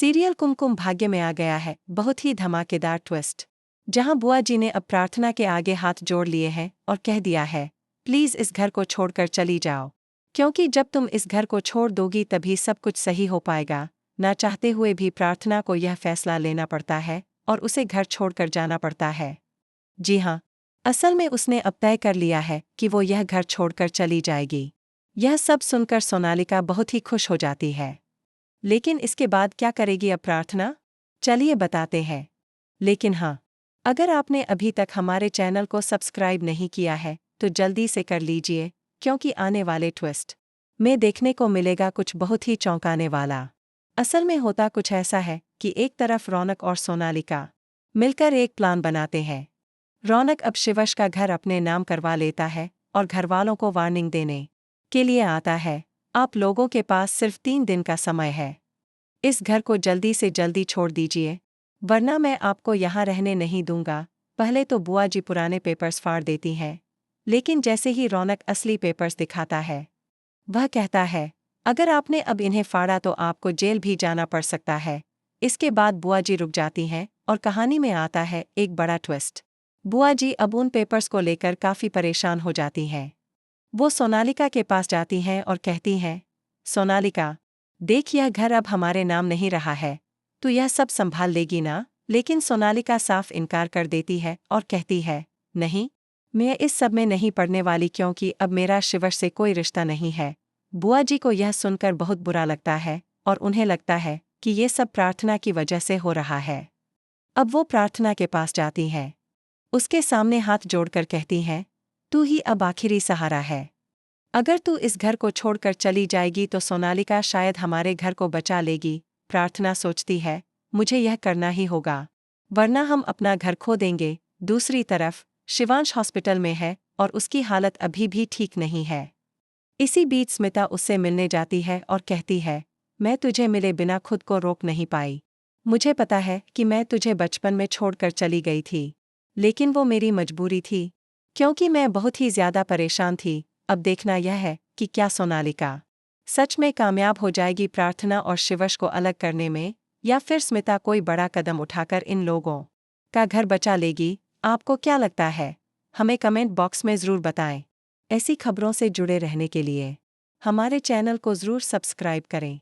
Serial Kumkum Bhagya में आ गया है बहुत ही धमाकेदार ट्विस्ट, जहां बुआ जी ने अब प्रार्थना के आगे हाथ जोड़ लिए हैं और कह दिया है, प्लीज इस घर को छोड़कर चली जाओ, क्योंकि जब तुम इस घर को छोड़ दोगी तभी सब कुछ सही हो पाएगा। ना चाहते हुए भी प्रार्थना को यह फैसला लेना पड़ता है और उसे घर छोड़कर जाना पड़ता है। जी हाँ, असल में उसने अब तय कर लिया है कि वो यह घर छोड़कर चली जाएगी। यह सब सुनकर सोनालिका बहुत ही खुश हो जाती है। लेकिन इसके बाद क्या करेगी अब प्रार्थना? चलिए बताते हैं। लेकिन हाँ, अगर आपने अभी तक हमारे चैनल को सब्सक्राइब नहीं किया है तो जल्दी से कर लीजिए, क्योंकि आने वाले ट्विस्ट में देखने को मिलेगा कुछ बहुत ही चौंकाने वाला। असल में होता कुछ ऐसा है कि एक तरफ रौनक और सोनालिका मिलकर एक प्लान बनाते हैं। रौनक अब शिवश का घर अपने नाम करवा लेता है और घरवालों को वार्निंग देने के लिए आता है, आप लोगों के पास सिर्फ 3 दिन का समय है। इस घर को जल्दी से जल्दी छोड़ दीजिए, वरना मैं आपको यहाँ रहने नहीं दूंगा। पहले तो बुआ जी पुराने पेपर्स फाड़ देती हैं, लेकिन जैसे ही रौनक असली पेपर्स दिखाता है, वह कहता है, अगर आपने अब इन्हें फाड़ा तो आपको जेल भी जाना पड़ सकता है। इसके बाद बुआ जी रुक जाती हैं और कहानी में आता है एक बड़ा ट्विस्ट। बुआ जी अब उन पेपर्स को लेकर काफ़ी परेशान हो जाती हैं। वो सोनालिका के पास जाती हैं और कहती हैं, सोनालिका, देख यह घर अब हमारे नाम नहीं रहा है, तू यह सब संभाल लेगी ना? लेकिन सोनालिका साफ इनकार कर देती है और कहती है, नहीं, मैं इस सब में नहीं पड़ने वाली, क्योंकि अब मेरा शिवश से कोई रिश्ता नहीं है। बुआ जी को यह सुनकर बहुत बुरा लगता है और उन्हें लगता है कि ये सब प्रार्थना की वजह से हो रहा है। अब वो प्रार्थना के पास जाती हैं, उसके सामने हाथ जोड़कर कहती हैं, तू ही अब आखिरी सहारा है। अगर तू इस घर को छोड़कर चली जाएगी तो सोनालिका शायद हमारे घर को बचा लेगी। प्रार्थना सोचती है, मुझे यह करना ही होगा, वरना हम अपना घर खो देंगे। दूसरी तरफ शिवांश हॉस्पिटल में है और उसकी हालत अभी भी ठीक नहीं है। इसी बीच स्मिता उससे मिलने जाती है और कहती है, मैं तुझे मिले बिना खुद को रोक नहीं पाई। मुझे पता है कि मैं तुझे बचपन में छोड़कर चली गई थी, लेकिन वो मेरी मजबूरी थी, क्योंकि मैं बहुत ही ज्यादा परेशान थी। अब देखना यह है कि क्या सोनालिका सच में कामयाब हो जाएगी प्रार्थना और शिवश को अलग करने में, या फिर स्मिता कोई बड़ा कदम उठाकर इन लोगों का घर बचा लेगी। आपको क्या लगता है? हमें कमेंट बॉक्स में ज़रूर बताएं। ऐसी खबरों से जुड़े रहने के लिए हमारे चैनल को ज़रूर सब्सक्राइब करें।